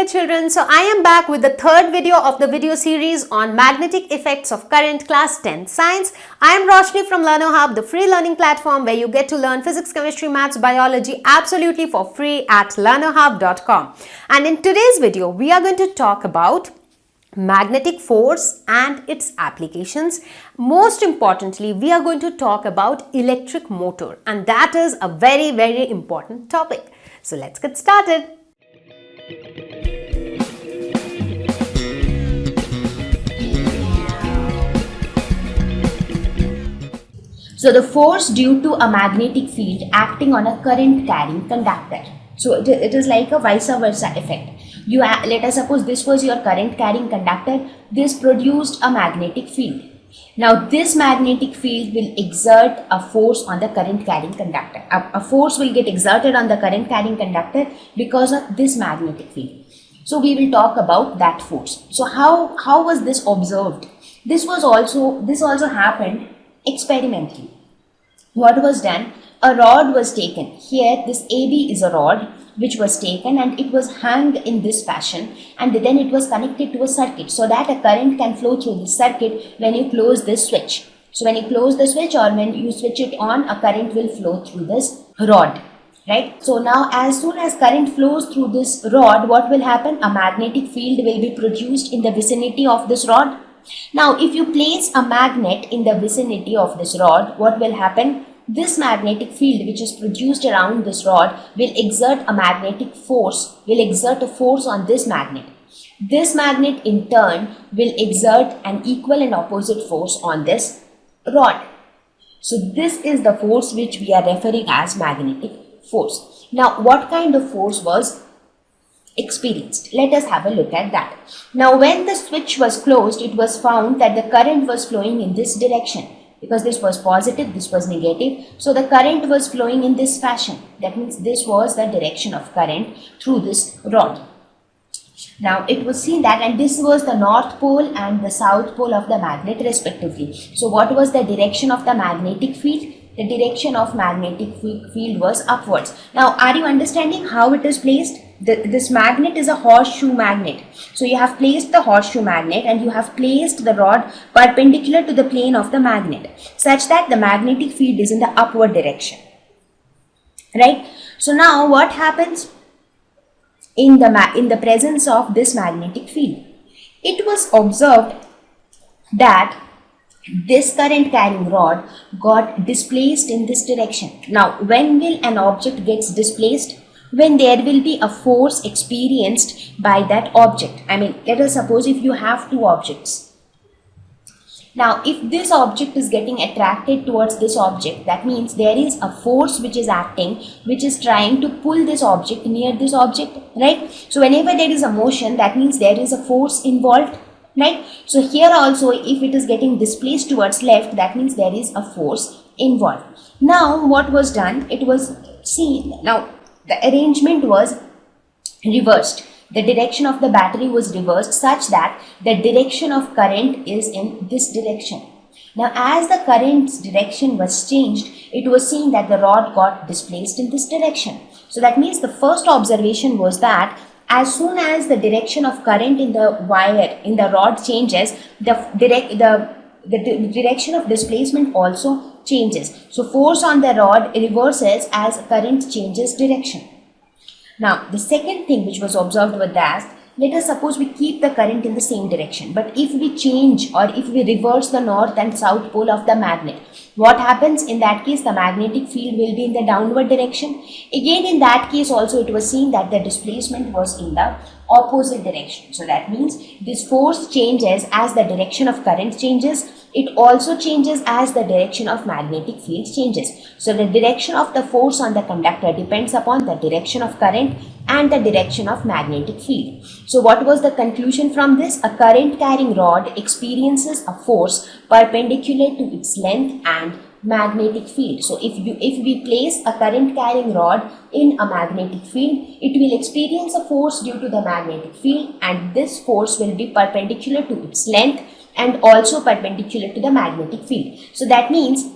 dear children. So I am back with the third video of the video series on magnetic effects of current, class 10 science. I am Roshni from Learner Hub, the free learning platform where you get to learn physics, chemistry, maths, biology absolutely for free at learnerhub.com. And in today's video, we are going to talk about magnetic force and its applications. Most importantly, we are going to talk about electric motor, and that is a very important topic. So let's get started. So the force due to a magnetic field acting on a current carrying conductor. So it is like a vice versa effect. Let us suppose this was your current carrying conductor. This produced a magnetic field. Now this magnetic field will exert a force on the current carrying conductor. A force will get exerted on the current carrying conductor because of this magnetic field. So we will talk about that force. So how was this observed? This also happened experimentally. What was done? A rod was taken. Here this AB is a rod which was taken and it was hung in this fashion, and then it was connected to a circuit so that a current can flow through the circuit when you close this switch. So when you close the switch or when you switch it on, a current will flow through this rod. Right? So now as soon as current flows through this rod, what will happen? A magnetic field will be produced in the vicinity of this rod. Now if you place a magnet in the vicinity of this rod, what will happen? This magnetic field which is produced around this rod will exert a magnetic force, will exert a force on this magnet. This magnet in turn will exert an equal and opposite force on this rod. So this is the force which we are referring as magnetic force. Now what kind of force was experienced? Let us have a look at that. Now when the switch was closed, it was found that the current was flowing in this direction. Because this was positive, this was negative. So the current was flowing in this fashion. That means this was the direction of current through this rod. Now it was seen that, and this was the north pole and the south pole of the magnet respectively. So what was the direction of the magnetic field? The direction of magnetic field was upwards. Now are you understanding how it is placed? This magnet is a horseshoe magnet. So you have placed the horseshoe magnet and you have placed the rod perpendicular to the plane of the magnet such that the magnetic field is in the upward direction. Right? So now what happens in the presence of this magnetic field? It was observed that this current carrying rod got displaced in this direction. Now when will an object gets displaced? When there will be a force experienced by that object. I mean, let us suppose if you have two objects. Now if this object is getting attracted towards this object, that means there is a force which is acting, which is trying to pull this object near this object, right? So whenever there is a motion, that means there is a force involved, right? So here also if it is getting displaced towards left, that means there is a force involved. Now what was done? It was seen. Now the arrangement was reversed. The direction of the battery was reversed such that the direction of current is in this direction. Now as the current's direction was changed, it was seen that the rod got displaced in this direction. So that means the first observation was that as soon as the direction of current in the wire, in the rod changes, the direction of displacement also changes. So force on the rod reverses as current changes direction. Now the second thing which was observed was that, let us suppose we keep the current in the same direction, but if we change or if we reverse the north and south pole of the magnet, what happens? In that case the magnetic field will be in the downward direction. Again in that case also it was seen that the displacement was in the opposite direction. So that means this force changes as the direction of current changes. It also changes as the direction of magnetic field changes. So the direction of the force on the conductor depends upon the direction of current and the direction of magnetic field. So what was the conclusion from this? A current carrying rod experiences a force perpendicular to its length and magnetic field. So if we place a current carrying rod in a magnetic field, it will experience a force due to the magnetic field, and this force will be perpendicular to its length and also perpendicular to the magnetic field. So that means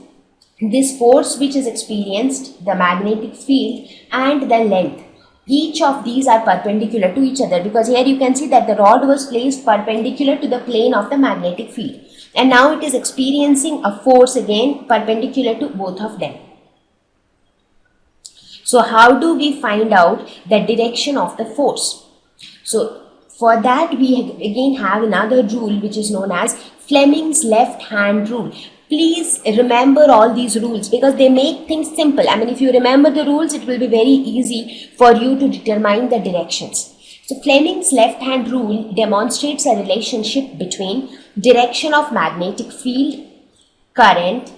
this force which is experienced, the magnetic field and the length, each of these are perpendicular to each other, because here you can see that the rod was placed perpendicular to the plane of the magnetic field, and now it is experiencing a force again perpendicular to both of them. So how do we find out the direction of the force? So for that we again have another rule which is known as Fleming's left hand rule. Please remember all these rules because they make things simple. I mean, if you remember the rules, it will be very easy for you to determine the directions. So Fleming's left hand rule demonstrates a relationship between direction of magnetic field, current,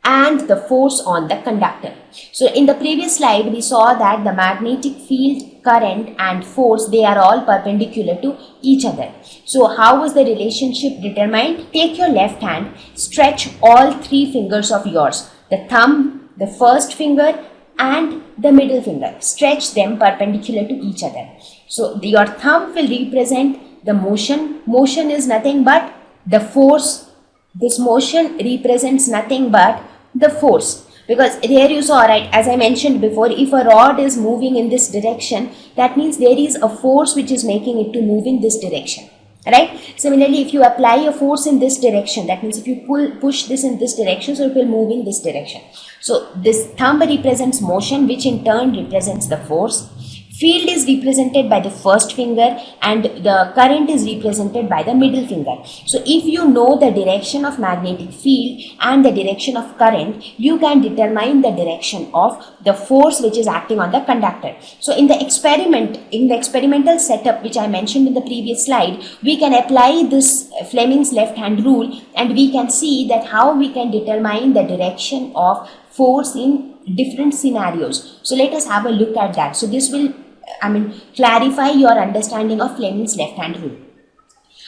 and the force on the conductor. So in the previous slide, we saw that the magnetic field, current, and force, they are all perpendicular to each other. So how was the relationship determined? Take your left hand, stretch all three fingers of yours, the thumb, the first finger, and the middle finger. Stretch them perpendicular to each other. So your thumb will represent the motion. Motion is nothing but the force. This motion represents nothing but the force, because here you saw, right, as I mentioned before, if a rod is moving in this direction, that means there is a force which is making it to move in this direction, right? Similarly, if you apply a force in this direction, that means if you push this in this direction, so it will move in this direction. So this thumb represents motion, which in turn represents the force. Field is represented by the first finger and the current is represented by the middle finger. So if you know the direction of magnetic field and the direction of current, you can determine the direction of the force which is acting on the conductor. So in the experimental setup which I mentioned in the previous slide, we can apply this Fleming's left hand rule and we can see that how we can determine the direction of force in different scenarios. So let us have a look at that. So this will clarify your understanding of Fleming's left hand rule.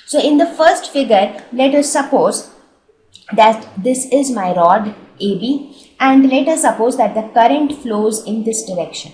So in the first figure, let us suppose that this is my rod AB and let us suppose that the current flows in this direction.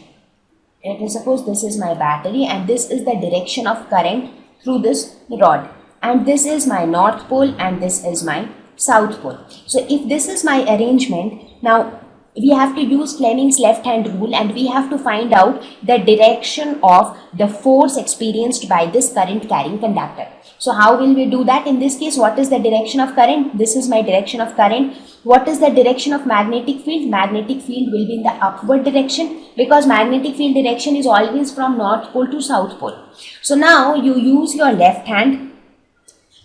Let us suppose this is my battery and this is the direction of current through this rod, and this is my north pole and this is my south pole. So if this is my arrangement, now we have to use Fleming's left hand rule and we have to find out the direction of the force experienced by this current carrying conductor. So how will we do that? In this case, what is the direction of current? This is my direction of current. What is the direction of magnetic field? Magnetic field will be in the upward direction because magnetic field direction is always from north pole to south pole. So now you use your left hand,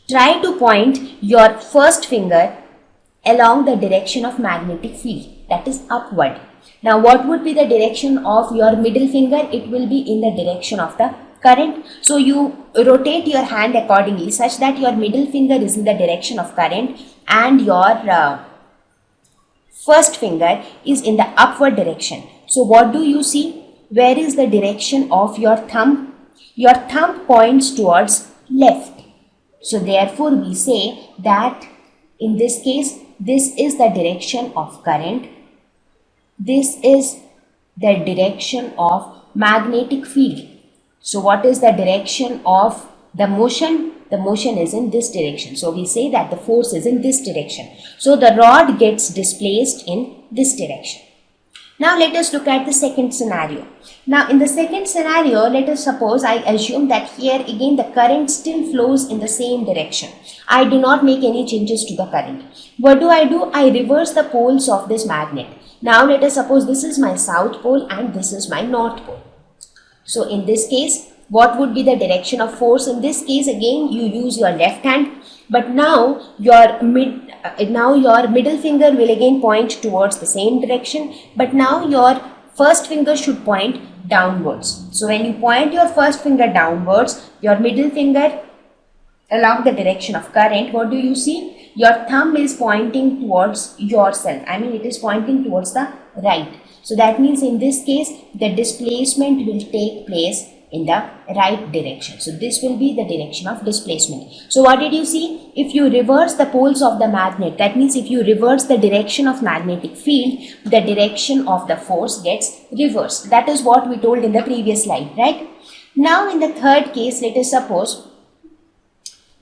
try to point your first finger along the direction of magnetic field, that is upward. Now what would be the direction of your middle finger? It will be in the direction of the current. So you rotate your hand accordingly such that your middle finger is in the direction of current and your first finger is in the upward direction. So what do you see? Where is the direction of your thumb? Your thumb points towards left. So therefore we say that in this case, this is the direction of current. This is the direction of magnetic field. So what is the direction of the motion? The motion is in this direction. So we say that the force is in this direction. So the rod gets displaced in this direction. Now let us look at the second scenario. Now in the second scenario, let us suppose I assume that here again the current still flows in the same direction. I do not make any changes to the current. What do? I reverse the poles of this magnet. Now let us suppose this is my south pole and this is my north pole. So in this case, what would be the direction of force? In this case again you use your left hand, but now your middle finger will again point towards the same direction, but now your first finger should point downwards. So when you point your first finger downwards, your middle finger along the direction of current, what do you see? Your thumb is pointing towards yourself. It is pointing towards the right. So that means in this case, the displacement will take place in the right direction. So this will be the direction of displacement. So what did you see? If you reverse the poles of the magnet, that means if you reverse the direction of magnetic field, the direction of the force gets reversed. That is what we told in the previous slide, right? Now in the third case, let us suppose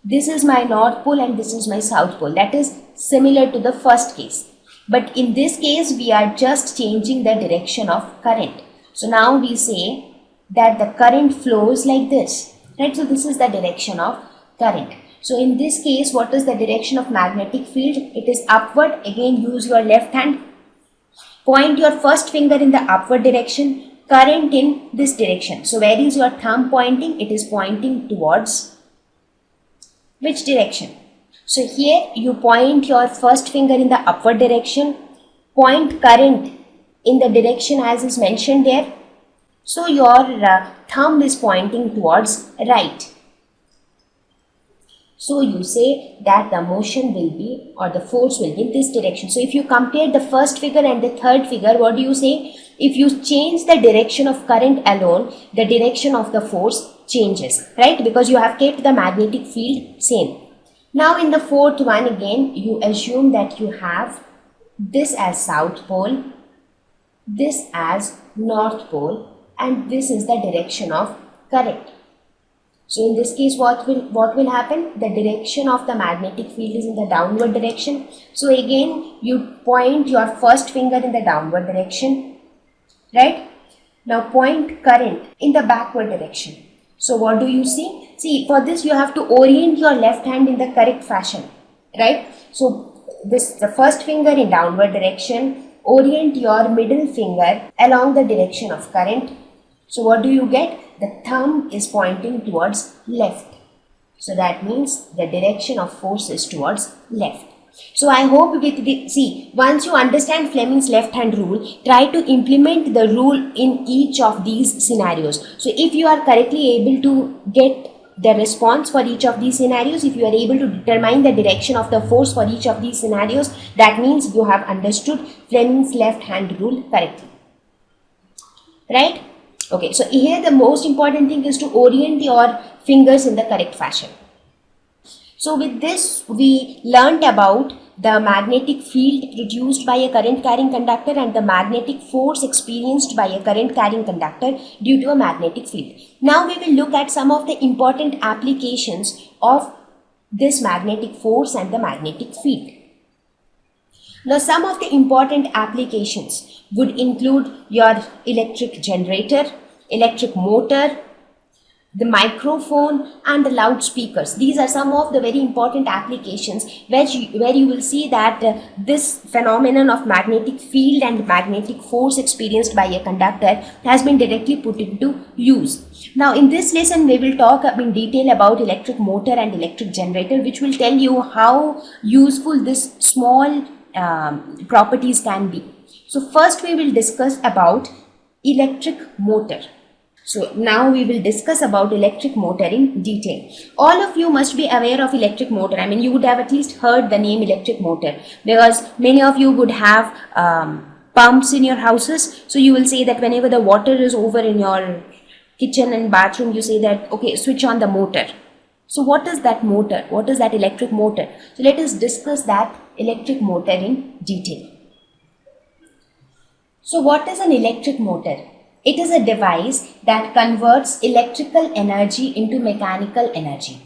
this is my north pole and this is my south pole. That is similar to the first case. But in this case, we are just changing the direction of current. So now we say that the current flows like this, right? So this is the direction of current. So in this case, what is the direction of magnetic field? It is upward. Again, use your left hand. Point your first finger in the upward direction, current in this direction. So where is your thumb pointing? It is pointing towards which direction? So here you point your first finger in the upward direction, point current in the direction as is mentioned there. So your thumb is pointing towards right. So you say that the motion will be, or the force will be in this direction. So if you compare the first figure and the third figure, what do you say? If you change the direction of current alone, the direction of the force changes, right? Because you have kept the magnetic field same. Now in the fourth one, again, you assume that you have this as south pole, this as north pole, and this is the direction of current. So in this case, what will happen? The direction of the magnetic field is in the downward direction. So again, you point your first finger in the downward direction, right? Now point current in the backward direction. So what do you see? See, for this you have to orient your left hand in the correct fashion, right? So the first finger in downward direction, orient your middle finger along the direction of current. So what do you get? The thumb is pointing towards left. So that means the direction of force is towards left. So I hope once you understand Fleming's left hand rule, try to implement the rule in each of these scenarios. So if you are correctly able to get the response for each of these scenarios, if you are able to determine the direction of the force for each of these scenarios, that means you have understood Fleming's left hand rule correctly. Right? Okay, so here the most important thing is to orient your fingers in the correct fashion. So with this, we learnt about the magnetic field produced by a current carrying conductor and the magnetic force experienced by a current carrying conductor due to a magnetic field. Now we will look at some of the important applications of this magnetic force and the magnetic field. Now some of the important applications would include your electric generator, electric motor, the microphone and the loudspeakers. These are some of the very important applications where you will see that this phenomenon of magnetic field and magnetic force experienced by a conductor has been directly put into use. Now in this lesson we will talk in detail about electric motor and electric generator, which will tell you how useful this small properties can be. So first we will discuss about electric motor. So now we will discuss about electric motor in detail. All of you must be aware of electric motor. I mean, you would have at least heard the name electric motor because many of you would have pumps in your houses. So you will say that whenever the water is over in your kitchen and bathroom, you say that, okay, switch on the motor. So what is that motor? What is that electric motor? So let us discuss that electric motor in detail. So what is an electric motor? It is a device that converts electrical energy into mechanical energy.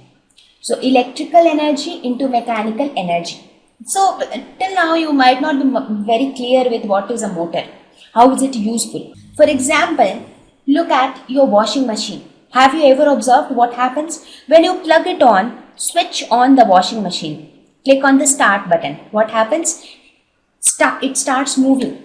So electrical energy into mechanical energy. So till now you might not be very clear with what is a motor. How is it useful? For example, look at your washing machine. Have you ever observed what happens? When you plug it on, switch on the washing machine. Click on the start button. What happens? It starts moving.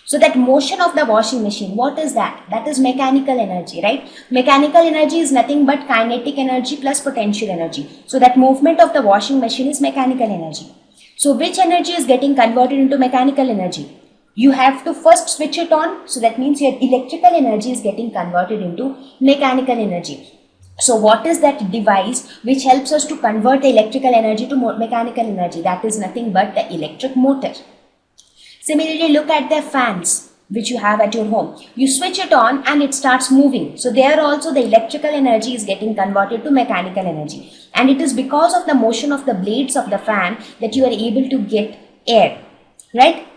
So that motion of the washing machine, what is that? That is mechanical energy, right? Mechanical energy is nothing but kinetic energy plus potential energy. So that movement of the washing machine is mechanical energy. So which energy is getting converted into mechanical energy? You have to first switch it on. So that means your electrical energy is getting converted into mechanical energy. So what is that device which helps us to convert the electrical energy to mechanical energy? That is nothing but the electric motor. Similarly, look at the fans which you have at your home. You switch it on and it starts moving. So there also the electrical energy is getting converted to mechanical energy. And it is because of the motion of the blades of the fan that you are able to get air, right?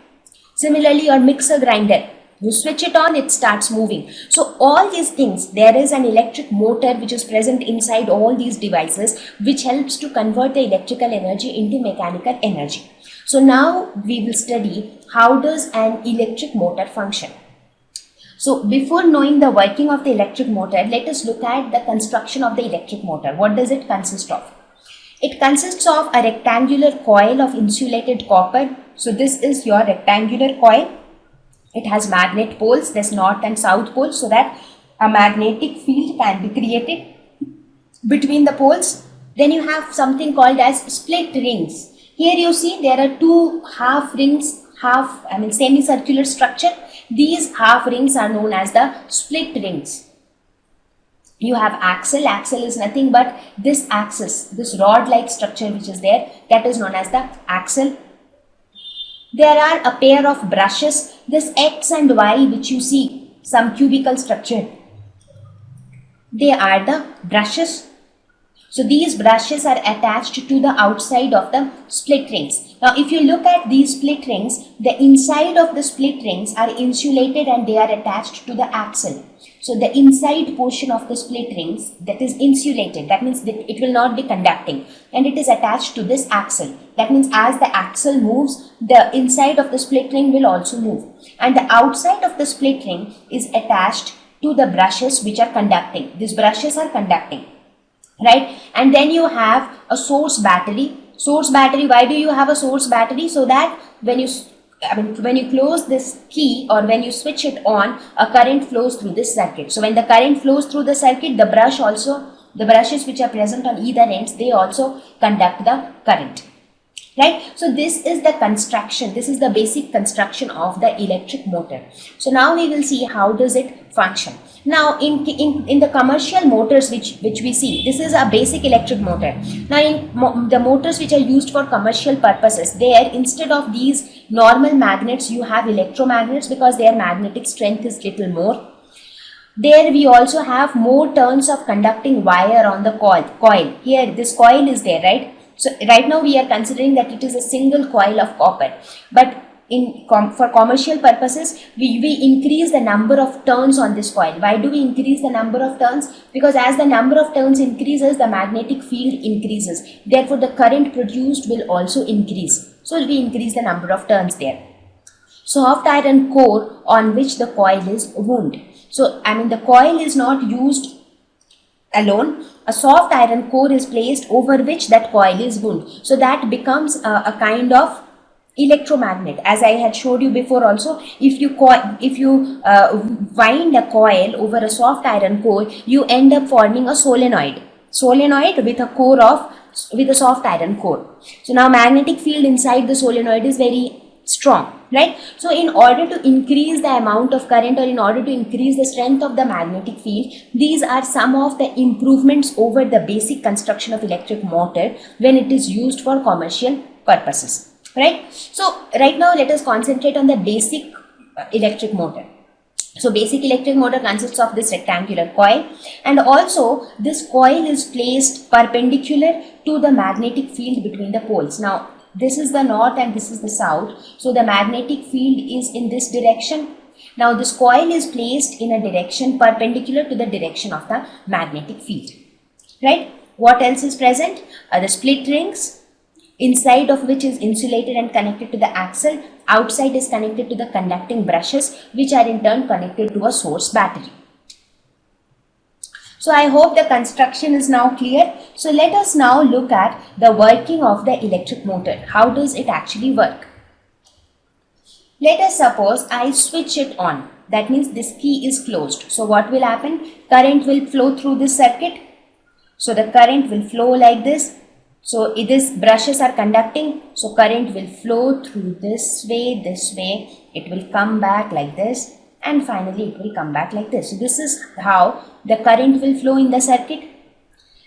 Similarly, your mixer grinder. You switch it on, it starts moving. So all these things, there is an electric motor which is present inside all these devices which helps to convert the electrical energy into mechanical energy. So now we will study how does an electric motor function. So before knowing the working of the electric motor, let us look at the construction of the electric motor. What does it consist of? It consists of a rectangular coil of insulated copper. So this is your rectangular coil. It has magnet poles, there's north and south poles, so that a magnetic field can be created between the poles. Then you have something called as split rings. Here you see there are two half rings, semicircular structure. These half rings are known as the split rings. You have axle. Axle is nothing but this axis, this rod-like structure which is there, that is known as the axle. There are a pair of brushes, this X and Y which you see, some cubical structure. They are the brushes. So these brushes are attached to the outside of the split rings. Now if you look at these split rings, the inside of the split rings are insulated and they are attached to the axle. So the inside portion of the split rings that is insulated, that means that it will not be conducting, and it is attached to this axle. That means as the axle moves, the inside of the split ring will also move, and the outside of the split ring is attached to the brushes which are conducting. These brushes are conducting, right? And then you have a source battery. Source battery, why do you have a source battery? So that when you close this key or when you switch it on, a current flows through this circuit. So when the current flows through the circuit, the brushes which are present on either ends, they also conduct the current, right? So this is the construction, this is the basic construction of the electric motor. So now we will see how does it function. Now in the commercial motors which we see, this is a basic electric motor. Now in the motors which are used for commercial purposes, there instead of these normal magnets, you have electromagnets because their magnetic strength is little more. There we also have more turns of conducting wire on the coil. Here this coil is there, right? So right now we are considering that it is a single coil of copper, but for commercial purposes, we increase the number of turns on this coil. Why do we increase the number of turns? Because as the number of turns increases, the magnetic field increases. Therefore, the current produced will also increase. So we increase the number of turns there. Soft iron core on which the coil is wound. So the coil is not used alone. A soft iron core is placed over which that coil is wound. So that becomes a kind of electromagnet. As I had showed you before also, if you wind a coil over a soft iron core, you end up forming a solenoid with a soft iron core. So now magnetic field inside the solenoid is very strong, right? So in order to increase the amount of current or in order to increase the strength of the magnetic field, these are some of the improvements over the basic construction of electric motor when it is used for commercial purposes. Right. So right now let us concentrate on the basic electric motor. So basic electric motor consists of this rectangular coil, and also this coil is placed perpendicular to the magnetic field between the poles. Now this is the north and this is the south. So the magnetic field is in this direction. Now this coil is placed in a direction perpendicular to the direction of the magnetic field. Right. What else is present? The split rings, inside of which is insulated and connected to the axle, outside is connected to the conducting brushes, which are in turn connected to a source battery. So I hope the construction is now clear. So let us now look at the working of the electric motor. How does it actually work? Let us suppose I switch it on. That means this key is closed. So what will happen? Current will flow through this circuit. So the current will flow like this. So these brushes are conducting, so current will flow through this way, it will come back like this, and finally it will come back like this. So this is how the current will flow in the circuit.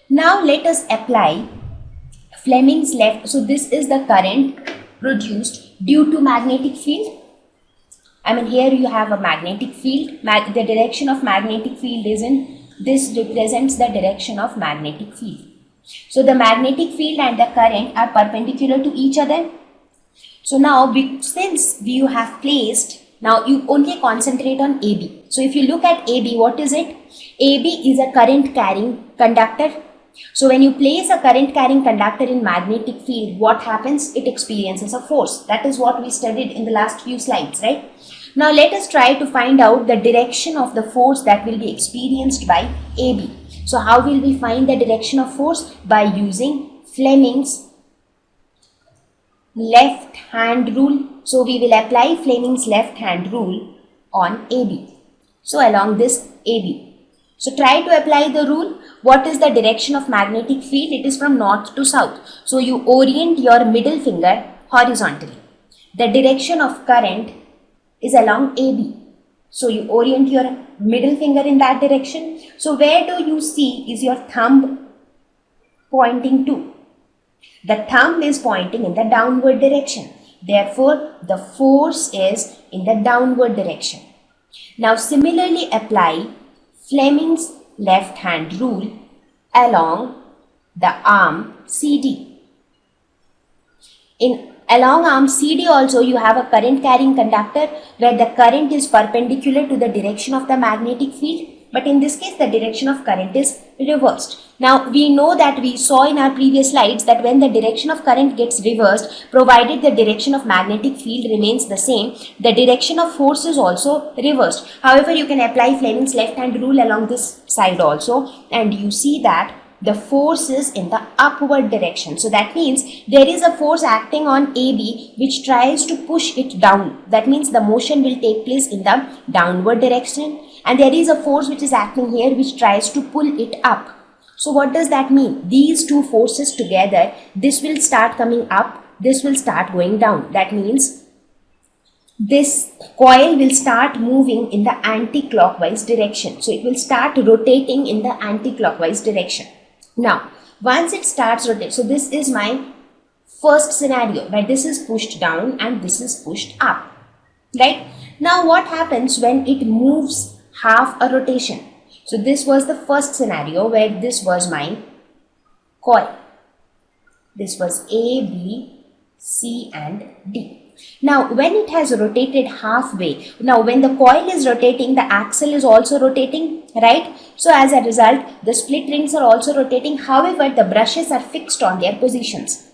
Now let us apply Fleming's left. So this is the current produced due to magnetic field. Here you have a magnetic field. The direction of magnetic field is in, this represents the direction of magnetic field. So the magnetic field and the current are perpendicular to each other. So now since you have placed, now you only concentrate on AB. So if you look at AB, what is it? AB is a current carrying conductor. So when you place a current carrying conductor in magnetic field, what happens? It experiences a force. That is what we studied in the last few slides, right? Now let us try to find out the direction of the force that will be experienced by AB. So how will we find the direction of force? By using Fleming's left hand rule. So we will apply Fleming's left hand rule on AB. So along this AB. So try to apply the rule. What is the direction of magnetic field? It is from north to south. So you orient your middle finger horizontally. The direction of current is along AB. So you orient your middle finger in that direction. So where do you see is your thumb pointing to? The thumb is pointing in the downward direction. Therefore, the force is in the downward direction. Now similarly apply Fleming's left hand rule along the arm CD. Along arm CD also you have a current carrying conductor where the current is perpendicular to the direction of the magnetic field, but in this case the direction of current is reversed. Now we know that we saw in our previous slides that when the direction of current gets reversed, provided the direction of magnetic field remains the same, the direction of force is also reversed. However, you can apply Fleming's left hand rule along this side also, and you see that the force is in the upward direction. So that means there is a force acting on AB which tries to push it down. That means the motion will take place in the downward direction, and there is a force which is acting here which tries to pull it up. So what does that mean? These two forces together, this will start coming up, this will start going down. That means this coil will start moving in the anti-clockwise direction. So it will start rotating in the anti-clockwise direction. Now, once it starts rotating, so this is my first scenario where this is pushed down and this is pushed up, right? Now, what happens when it moves half a rotation? So this was the first scenario where this was my coil. This was A, B, C and D. Now, when it has rotated halfway, now when the coil is rotating, the axle is also rotating, right? So as a result, the split rings are also rotating. However, the brushes are fixed on their positions,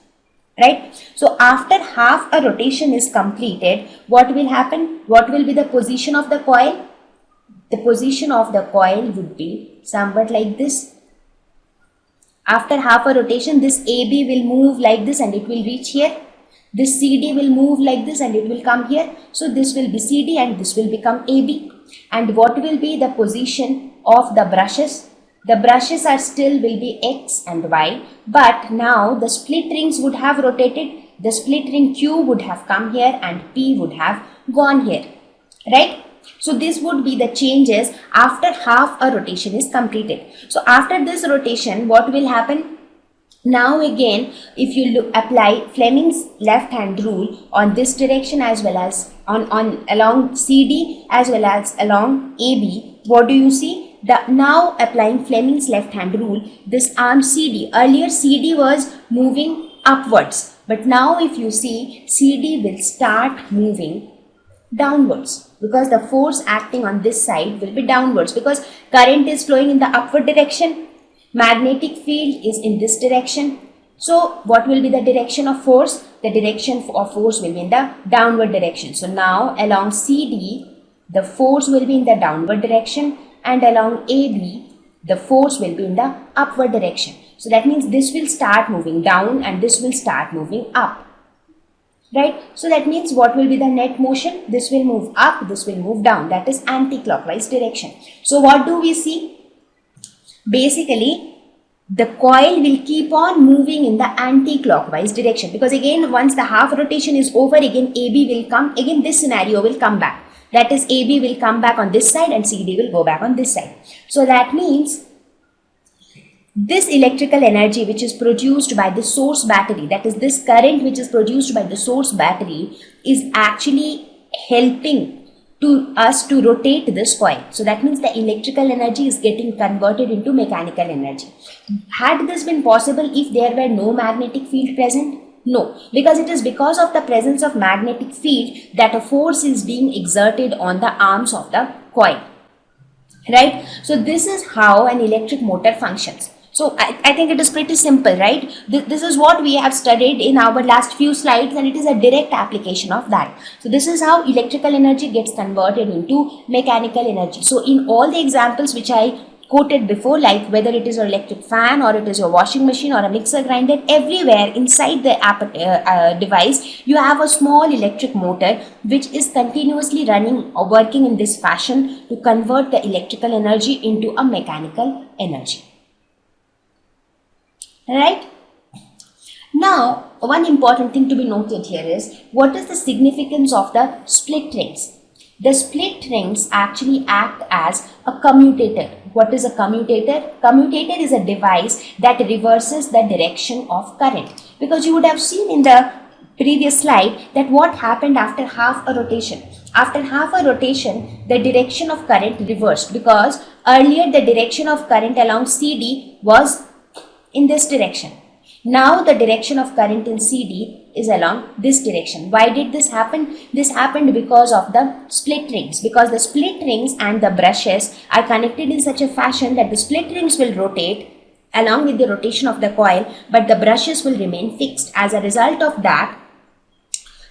right? So after half a rotation is completed, what will happen? What will be the position of the coil? The position of the coil would be somewhat like this. After half a rotation, this AB will move like this and it will reach here. This CD will move like this and it will come here. So this will be CD and this will become AB. And what will be the position of the brushes? The brushes are still will be X and Y, but now the split rings would have rotated. The split ring Q would have come here and P would have gone here, right? So this would be the changes after half a rotation is completed. So after this rotation, what will happen? Now again, if you apply Fleming's left hand rule on this direction as well as on along CD as well as along AB, what do you see? Now applying Fleming's left hand rule, this arm CD, earlier CD was moving upwards, but now if you see, CD will start moving downwards because the force acting on this side will be downwards because current is flowing in the upward direction. Magnetic field is in this direction. So what will be the direction of force? The direction of force will be in the downward direction. So now along CD, the force will be in the downward direction, and along AB, the force will be in the upward direction. So that means this will start moving down and this will start moving up, right? So that means what will be the net motion? This will move up, this will move down. That is anti-clockwise direction. So what do we see? Basically, the coil will keep on moving in the anti-clockwise direction because again, once the half rotation is over, again AB will come, again this scenario will come back. That is AB will come back on this side and CD will go back on this side. So that means this electrical energy which is produced by the source battery, that is this current which is produced by the source battery, is actually helping to us to rotate this coil. So that means the electrical energy is getting converted into mechanical energy. Had this been possible if there were no magnetic field present? No, because it is because of the presence of magnetic field that a force is being exerted on the arms of the coil, right? So this is how an electric motor functions. So I think it is pretty simple, right? This is what we have studied in our last few slides, and it is a direct application of that. So this is how electrical energy gets converted into mechanical energy. So in all the examples which I quoted before, like whether it is your electric fan or it is your washing machine or a mixer grinder, everywhere inside the device you have a small electric motor which is continuously running or working in this fashion to convert the electrical energy into a mechanical energy. Right? Now, one important thing to be noted here is what is the significance of the split rings? The split rings actually act as a commutator. What is a commutator? Commutator is a device that reverses the direction of current. Because you would have seen in the previous slide that what happened after half a rotation. After half a rotation, the direction of current reversed, because earlier the direction of current along CD was in this direction. Now the direction of current in CD is along this direction. Why did this happen? This happened because of the split rings. Because the split rings and the brushes are connected in such a fashion that the split rings will rotate along with the rotation of the coil, but the brushes will remain fixed. As a result of that,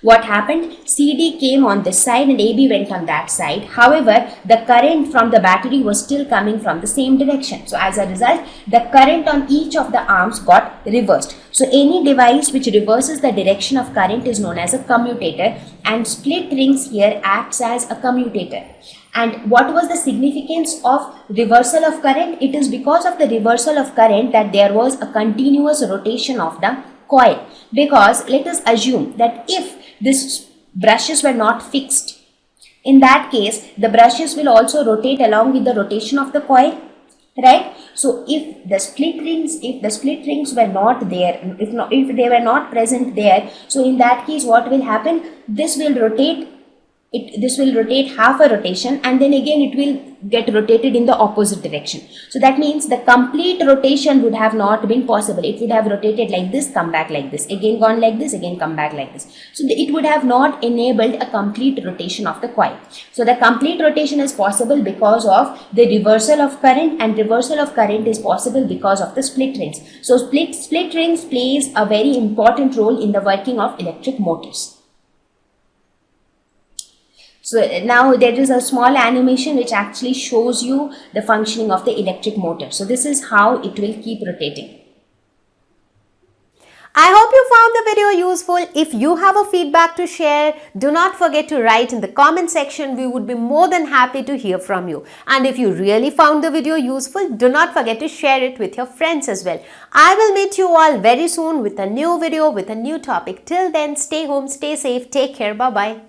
what happened? CD came on this side and AB went on that side. However, the current from the battery was still coming from the same direction. So as a result, the current on each of the arms got reversed. So any device which reverses the direction of current is known as a commutator, and split rings here acts as a commutator. And what was the significance of reversal of current? It is because of the reversal of current that there was a continuous rotation of the coil. Because let us assume that if these brushes were not fixed, in that case the brushes will also rotate along with the rotation of the coil, right? So if the split rings were not there, if they were not present there, so in that case what will happen? This will rotate half a rotation, and then again it will get rotated in the opposite direction. So that means the complete rotation would have not been possible. It would have rotated like this, come back like this, again gone like this, again come back like this. So it would have not enabled a complete rotation of the coil. So the complete rotation is possible because of the reversal of current, and reversal of current is possible because of the split rings. So split rings plays a very important role in the working of electric motors. So now there is a small animation which actually shows you the functioning of the electric motor. So this is how it will keep rotating. I hope you found the video useful. If you have a feedback to share, do not forget to write in the comment section. We would be more than happy to hear from you. And if you really found the video useful, do not forget to share it with your friends as well. I will meet you all very soon with a new video with a new topic. Till then, stay home, stay safe, take care, bye-bye.